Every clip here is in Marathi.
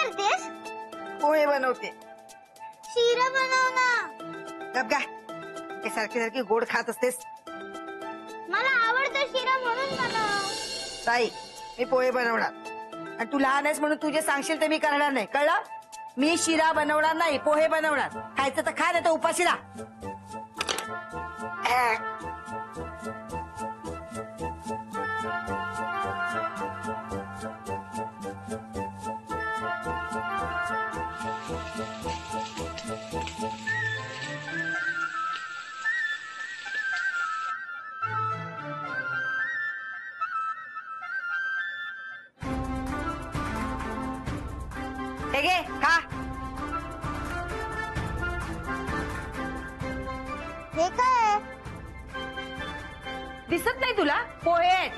करतेस? पोहे बनवते. शिरा बनव ना. गप काय सारखी सारखी गोड खात असतेस. मला आवडतो शिरा म्हणून बनव. ताई मी पोहे बनवणार आणि तू लहान आहेस म्हणून तू जे सांगशील ते मी करणार नाही, कळलं? मी शिरा बनवणार नाही, पोहे बनवणार. खायचं तर खा, नाही तर उपाशी राहा. हे घे खा. हे काय? दिसत नाही तुला? पोहे आहेत.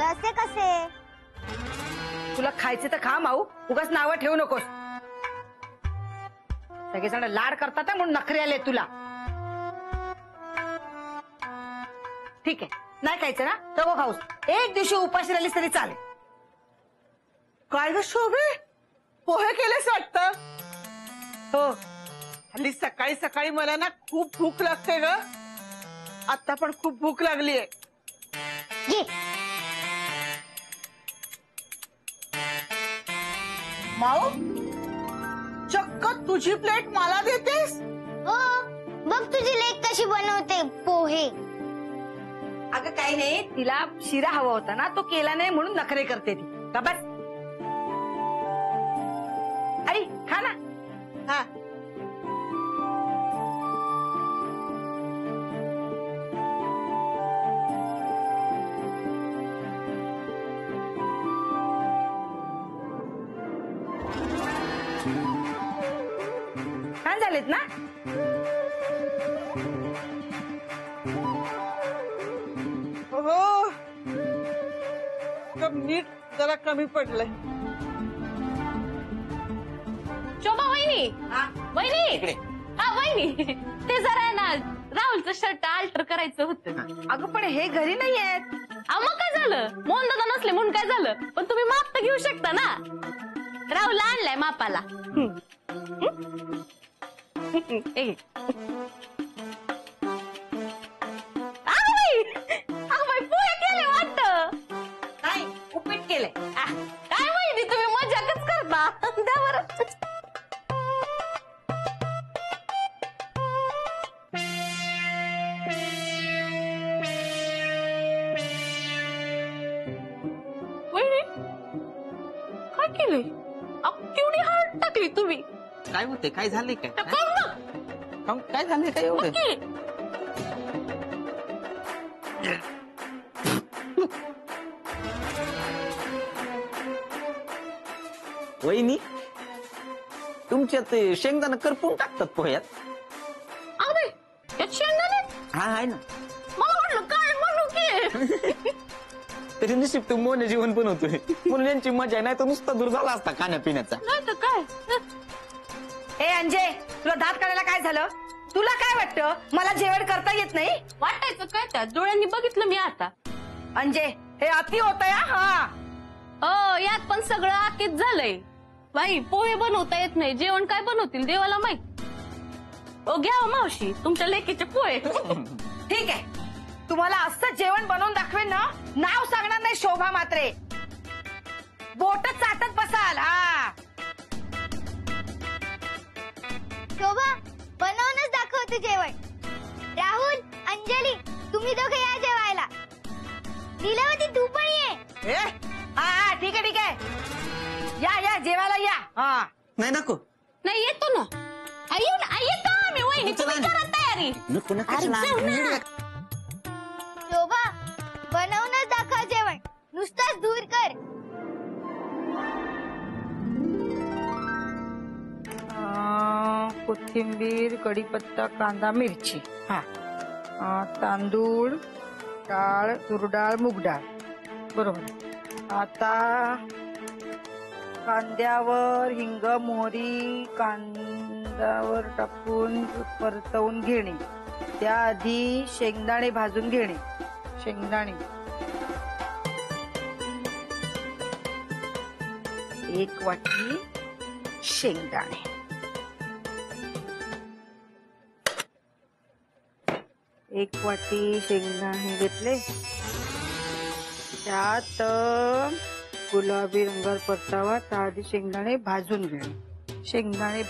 असे कसे? तुला खायचे तर खा माऊ, उगाच नावं ठेवू नकोस. सगळेजण लाड करतात म्हणून नखरे आले तुला. ठीक आहे, नाही खायचं ना तर खाऊस. एक दिवशी उपाशी राहिलीस तरी चालेल. काय ग शोभे, पोहे केलेस वाटतं? हो. हल्ली सकाळी सकाळी मला ना खूप भूक लागते ग. आता पण खूप भूक लागलीये. घे. माऊ, चक्क तुझी प्लेट मला देतेस? हो, बघ तुझी लेक कशी बनवते पोहे. अगं काही नाही, तिला शिरा हवा होता ना, तो केला नाही म्हणून नखरे करते ती. का बस आई खा ना. हा. छान झालेत ना? हो, मीठ जरा कमी पडलंय. शोभा वहिनी, वहिनी, हा वहिनी, ते जरा ना राहुलचं शर्ट अल्टर करायचं होतं. अगं पण हे घरी नाही आहेत. मग काय झालं? मोहन दादा नसले म्हणून काय झालं? पण तुम्ही माप तर घेऊ शकता ना. राहुल आणलाय मापाला. पोहे केले वाटतं. नाही, उपीट केलंय. काय वहिनी तुम्ही मजाकच करता. द्या बरं. काय केलंय? केवढी हार्ट टाकली तुम्ही. काय होते? काय झालंय? काय काय झालंय? काय एवढं? वहिनी, तुमच्यात शेंगदाणा करपून टाकतात पोह्यात? अरे यात शेंगदाणे? हा आहे ना. मला वाटलं काय म्हणू की. तरी नशीब तू मोने जीवन बनवतोय म्हणून यांची मजा नाही तर नुसता दूर झाला असता खाण्यापिण्याचा. नाही तर काय. ए अंजे, तुला दात काढायला काय झालं? तुला काय वाटतं मला जेवण करता येत नाही? वाटायचं काय त्यात? डोळ्यांनी बघितलं मी आता. अंजे हे अति होतंय. हा यात पण सगळं आकीत झालंय. बाई पोहे बनवता येत नाही, जेवण काय बनवतील देवाला माहित. घ्या मावशी तुमच्या लेकीचे पोहे. ठीक आहे, तुम्हाला असं जेवण बनवून दाखवेन ना, नाव सांगणार नाही शोभा मात्रे. बोट चाटत बसाल. हा शोभा बनवूनच दाखवते जेवण. राहुल, अंजली, तुम्ही दोघे या जेवायला. लीलावती तू पण ये. हा ठीक आहे ठीक आहे. या जेवायला या. हा नाही नको. नाही येतो ना. येतो आम्ही वहिनी, तुम्ही करा तयारी. नको नको. शोभा बनवूनच दाखव जेवण, नुसताच दूर कर. कोथिंबीर, कढीपत्ता, कांदा, मिरची. हा तांदूळ, डाळ, तुरडाळ, मूग डाळ. बरोबर. आता कांद्यावर हिंग, मोहरी कांद्यावर टाकून परतवून घेणे. त्याआधी शेंगदाणे भाजून घेणे. शेंगदाणे 1 वाटी शेंगदाणे, 1 वाटी शेंगदाणे घेतले, त्यात गुलाबी रंगावर परतावा, त्याआधी शेंगदाणे भाजून घेणे. शेंगदाणे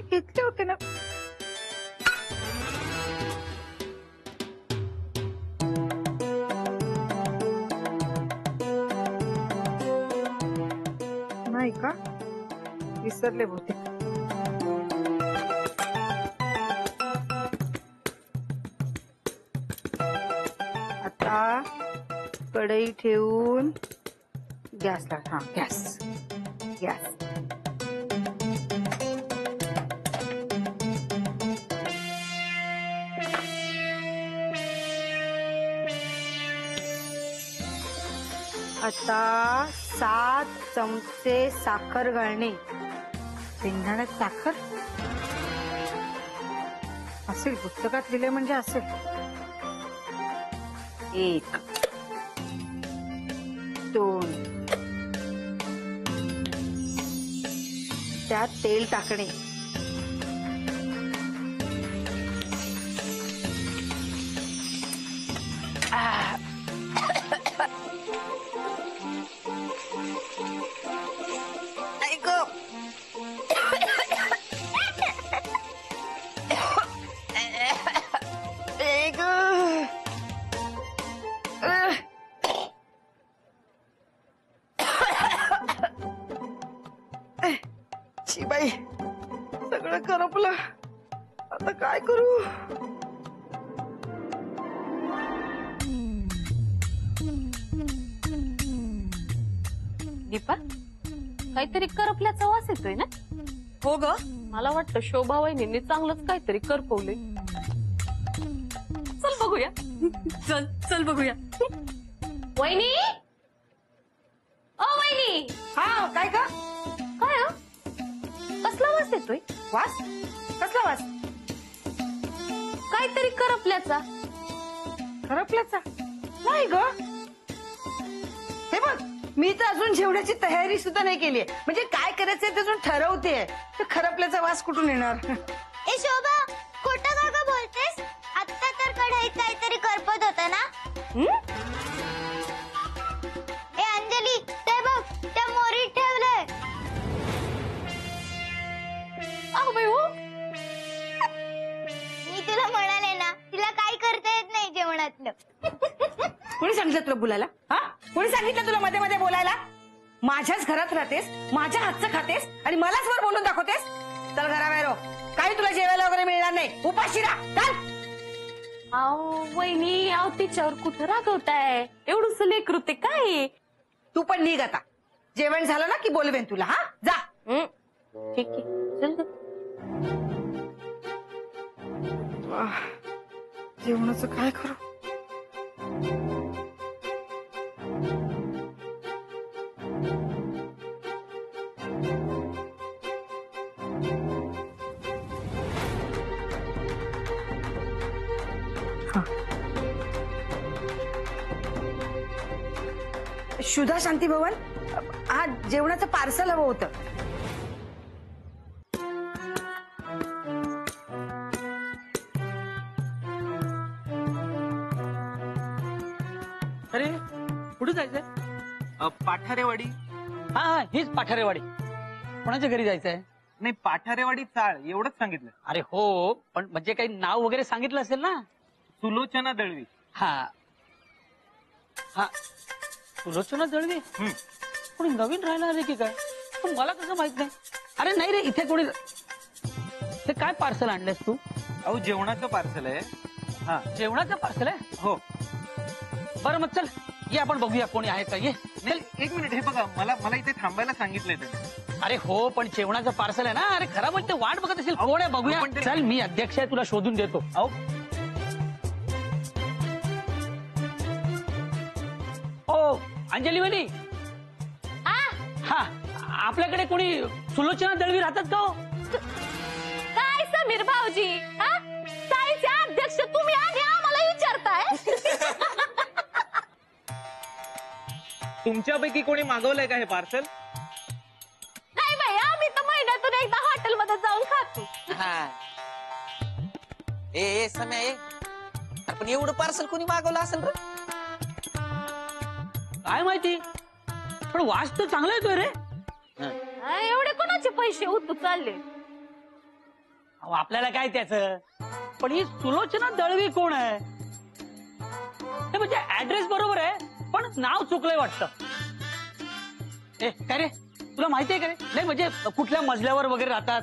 घेतले होते ना. नाही का, विसरले बहुतेक. आता कढई ठेवून गॅस लाव. हा, गॅस. आता 7 चमचे साखर घालणे. शेंगदाण्यात साखर असेल, पुस्तकात लिहिले म्हणजे असेल. 1 2 त्यात तेल टाकणे. बाई, सगळं करपलं, आता काय करू. दीपा, काहीतरी करपल्याचा वास येतोय ना? हो ग, मला वाटतं शोभा वहिनींनी चांगलंच काहीतरी करपवले. चल बघूया. चल बघूया. वहिनी, ओ वहिनी. हा, काय का? काय कसला वास येतोय? वास? कसला वास? काहीतरी करपल्याचा. करपल्याचा नाही ग. हे बघ, मी तर अजून जेवणाची तयारी सुद्धा नाही केली. म्हणजे काय करायचंय ते अजून ठरवते. तर खरपल्याचा वास कुठून येणार? ए शोभा, खोटं का ग बोलतेस? आत्ता तर कढईत काहीतरी करपत होतं ना. ए अंजली, ते बघ, त्या मोरीत ठेवलंय. अहो बाई, हो. मी तुला म्हणाले ना, तिला काय करता येत नाही जेवणातलं. कोणी सांगितलं तुला बोलायला? हा, कोणी सांगितलं तुला मध्ये मध्ये बोलायला? माझ्याच घरात राहतेस, माझ्या हातचं खातेस आणि मलाच वर बोलून दाखवतेस. चल घराबाहेर हो. काही तुला जेवायला वगैरे मिळणार नाही. उपाशी राहा. चल. अहो वहिनी, अहो तिच्यावर कुठं रागवताय? एवढंच लेकरू ते काय? तू पण निघ आता. जेवण झालं ना की बोलवेन तुला. हा, जा. ठीक आहे, चल ग. जेवणाचं काय करू? सुधा शांती भवन, हा जेवणाचं पार्सल हवं होतं. अरे कुठे जायचंय? पाठारेवाडी. हा, हीच पाठारेवाडी. कोणाच्या घरी जायचंय? नाही, पाठारेवाडी चाळ एवढंच सांगितलं. अरे हो, पण म्हणजे काही नाव वगैरे सांगितलं असेल ना? सुलोचना दळवी. हा हा, सुलोचना दळवी. कोणी नवीन राहायला आले की काय? पण मला कसं माहित नाही. अरे नाही रे, इथे कोणी. ते काय पार्सल आणलंस तू? अहो, जेवणाचं पार्सल आहे. हा, जेवणाचं पार्सल आहे? हो. बरं मग चल, ये आपण बघूया कोणी आहे का. ये. नाही, 1 मिनिट. हे बघा, मला इथे थांबायला सांगितलंय त्यांनी. अरे हो, पण जेवणाचं पार्सल आहे ना. अरे खरं म्हणजे वाट बघत असेल. कोण आहे बघूया. पण ते- चल, मी अध्यक्ष आहे, तुला शोधून देतो. अहो, ओ अंजली वहिनी. हा, आपल्याकडे कोणी सुलोचना दळवी राहतात का हो? काय समीर भाऊजी, हा? ताईचे अध्यक्ष तुम्ही आधी आम्हाला विचारताय? तुमच्यापैकी कोणी मागवलंय का हे पार्सल? नाही बाई, आम्ही तर महिन्यातून एकदा हॉटेलमध्ये जाऊन खातो. हा. ए समय अरे पण एवढं पार्सल कोणी मागवलं असेल रे? काय माहिती, पण वास तर चांगला येतोय रे. एवढे कोणाचे पैसे उतू चालले? अहो, आपल्याला काय त्याचं, पण ही सुलोचना दळवी कोण आहे? हे म्हणजे ऍड्रेस बरोबर आहे पण नाव चुकलंय वाटतं. ए काय रे, तुला माहिती आहे का रे? नाही म्हणजे कुठल्या मजल्यावर वगैरे राहतात?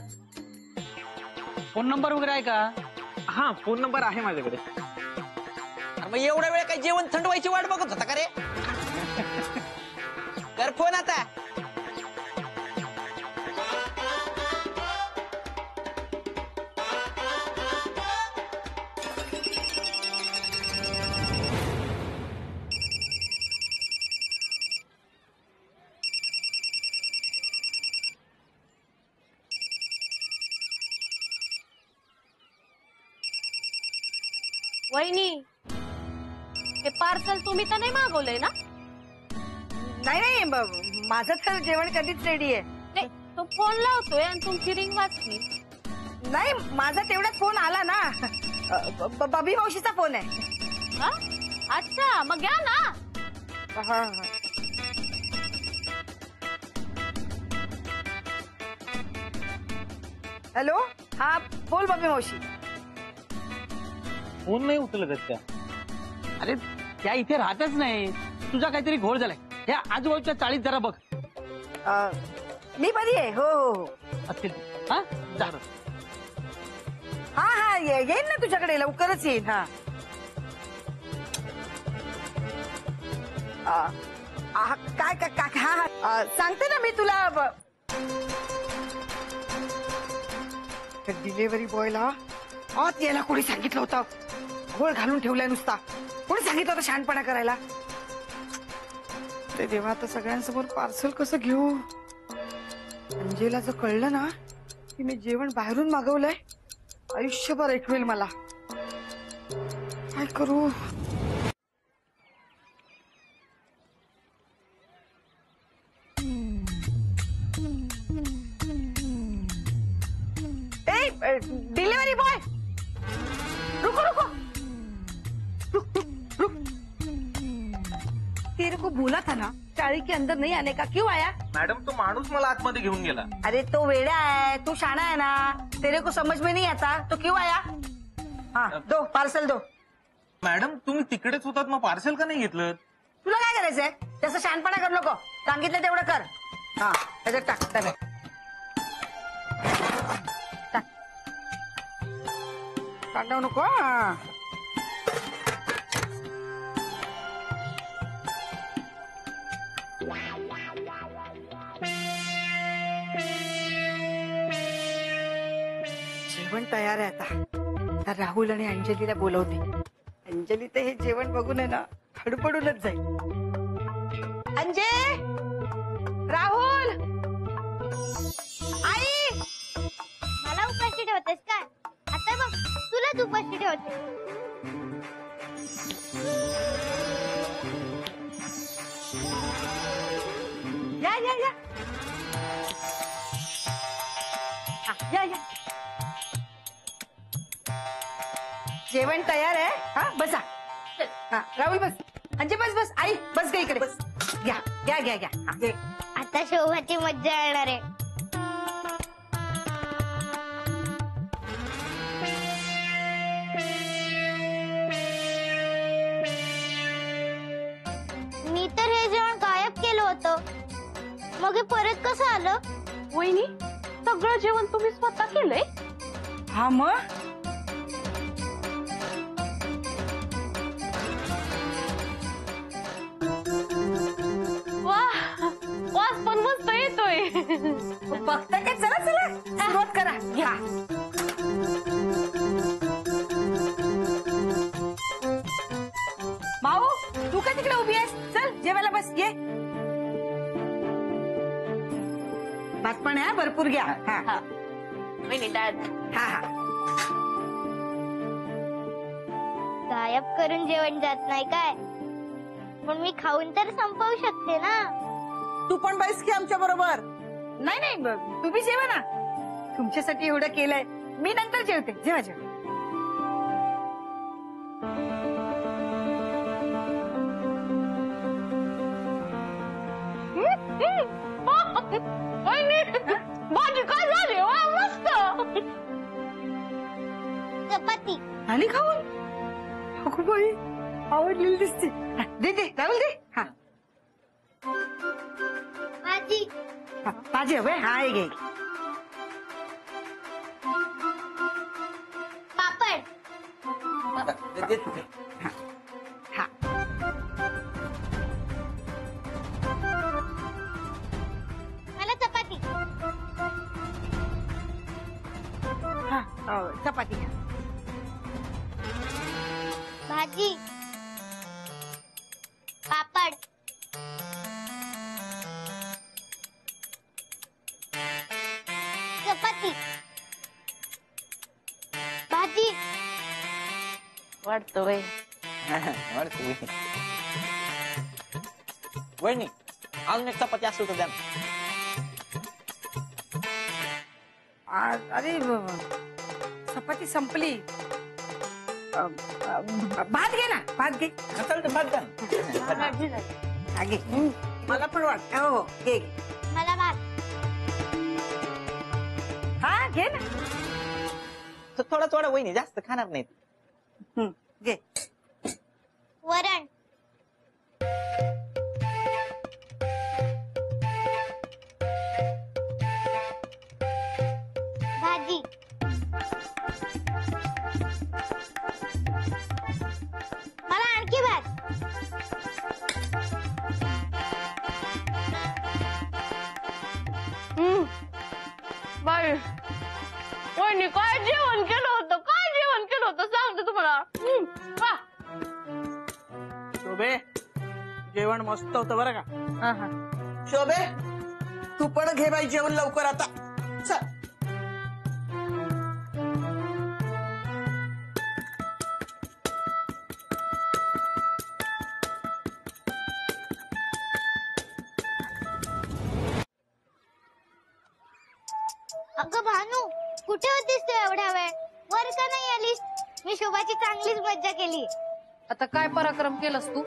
फोन नंबर वगैरे आहे का? हा, फोन नंबर आहे माझ्याकडे. अरे मग एवढ्या वेळ काय जेवण थंड व्हायची वाट बघत होता का रे? कर फोन आता. वहिनी, हे पार्सल तुम्ही तर नाही मागवलंय ना? नाही नाही, माझं तर जेवण कधीच रेडी आहे. नाही, तो फोन लावतोय आणि तुमची रिंग वाजली. नाही, माझा तेवढाच फोन आला ना. बबी मावशीचा फोन आहे. हा? अच्छा, मग घ्या ना. हा. हॅलो, हा बोल बबी मावशी. फोन नाही उचलत आहेत त्या. अरे त्या इथे राहतच नाही, तुझा काहीतरी घोळ झालाय. या आजूबाजूच्या चाळीत जरा बघ. मी बरी आहे. हो हो हो. असतील. हा जा. हा हा, येईन ना तुझ्याकडे, लवकरच येईन. हा काय काय काय, हा हा, सांगते ना मी तुला. डिलिव्हरी बॉयला आत यायला कोणी सांगितलं होतं? घोळ घालून ठेवलाय नुसता. कोणी सांगितलं होतं शहाणपणा करायला? ते देवा, आता सगळ्यांसमोर पार्सल कसं घेऊ? अंजेला जर कळलं ना की मी जेवण बाहेरून मागवलंय, आयुष्यभर ऐकवेल मला. काय करू? डिलीवरी बॉय, रुको रुको, रुक रुक रुक. तेरे को बोला था ना चाळी के अंदर नहीं आने का, क्यों आया? मॅडम, तो माणूस मला आतमध्ये घेऊन गेला. अरे तो वेड़ा है, तू शाना है ना. तेरे को समझ में नहीं आता तो क्यों आया? हाँ, दो पार्सल दो. मॅडम, तुम्ही तिकडेच होतात, मग पार्सल का नाही घेतलं? तुला काय करायचंय? त्याचं शहाणपणा करू नको. सांगितलं तेवढं कर. हा, त्याच्यात टाक डब्यात. टाक. काढू नको. हा. जेवण तयार आहे आता. राहुल आणि अंजलीला बोलवते. अंजली तर हे जेवण बघून आहे ना खडबडूनच जाईल. अंजे, राहुल, आई. मला उपाशी ठेवतेस काय? आता बघ, तुलाच उपाशी ठेवते. या या या. हा, या या. जेवण तयार आहे. हा, बसा. हा, राहुल बस. अंजे बस बस. आई बस ग इकडे. बस. घ्या घ्या घ्या घ्या. हा, घे. आता शोभाची मज्जा येणार आहे. मी तर हे जेवण गायब केलं होतं, मग हे परत कसं आलं? वहिनी, सगळं जेवण तुम्ही स्वतः केलंय? हा मग. वा, वास पण मस्त येतोय. बघता काय? चला चला सुरुवात करा. घ्या. भाऊ, तू का तिकडे उभी आहेस? चल जेवायला बस. ये. भात पण आहे, भरपूर घ्या. हा हा वहिनी, डाळ. हा हा. गायब करून जेवण जात नाही काय? पण मी खाऊन तर संपवू शकते ना. तू पण बैस की आमच्या बरोबर. नाही नाही तुम्ही जेवा ना. तुमच्यासाठी एवढं केलंय, मी नंतर जेवते. जेवा जेवा. भाजी काय झाली वा, मस्त. चपाती. आणि खाऊन अगो बाई, आवडलेली दिसते. हा, दे दे राहुल दे. हा भाजी. हा, भाजी हवंय. हा हे घे. पापड. हा मला चपाती. हा चपाती घ्या. भाजी. पापड. चपाती. भाजी. वाटतोय वहिनी अजून एक चपाती असेल तर द्या ना. अरे चपाती संपली. भात घे ना, भात घे. चालतं भात द्या ना. हा, घे. मला पण वाटत. हो हो घे घे. मला भात. हा घे ना. तर थोडा थोडा वहिनी, जास्त खाणार नाहीत. घे. वरण. भाजी. मला आणखी भात. बाई वहिनी काय जेवण केलं होतं, काय जेवण केलं होतं सांगते तुम्हाला. शोभे, जेवण मस्त होतं बरं का. हा हा. शोभे, तू पण घे बाई जेवण लवकर आता. चल. अगं भानू, कुठे होतीस तू एवढ्या वेळ? वर का नाही आलीस? मी शोभाची चांगलीच मज्जा केली. आता काय पराक्रम केलास तू?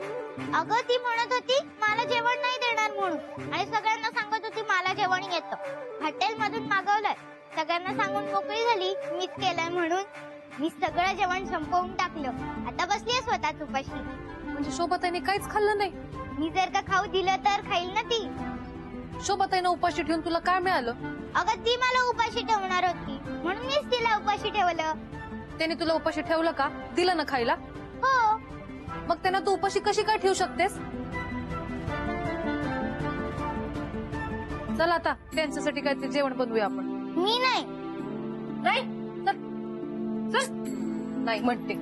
अगं ती म्हणत होती मला जेवण नाही देणार म्हणून, आणि सगळ्यांना सांगत होती मला जेवण येतं. हॉटेल मधून मागवलंय. सगळ्यांना सांगून मोकळी झाली मीच केलंय म्हणून. मी सगळं जेवण संपवून टाकलं. आता बसलीये स्वतःच उपाशी. म्हणजे शोभाताईने काहीच खाल्लं नाही? मी जर का खाऊ दिलं तर खाईल ना ती. शोभाताईनं उपाशी ठेवून तुला काय मिळालं? अगं ती मला उपाशी ठेवणार होती म्हणून मीच तिला उपाशी ठेवलं. त्याने तुला उपाशी ठेवलं का? दिलं ना खायला? हो. मग त्यांना तू उपाशी कशी काय ठेवू शकतेस? चल आता त्यांच्यासाठी काय ते जेवण बनवूया आपण. मी नाही. नाही चल चल. नाही म्हणते.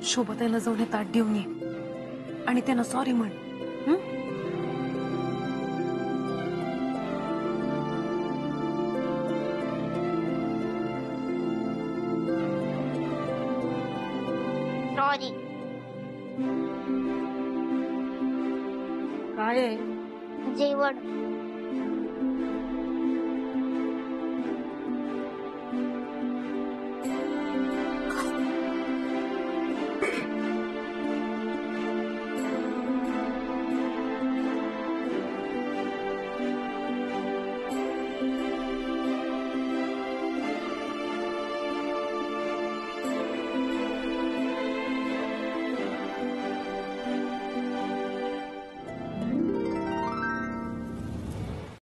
शोभाताईला जाऊन हे ताट देऊन ये आणि त्यांना सॉरी म्हण. सॉरी. काय आहे? जेवण.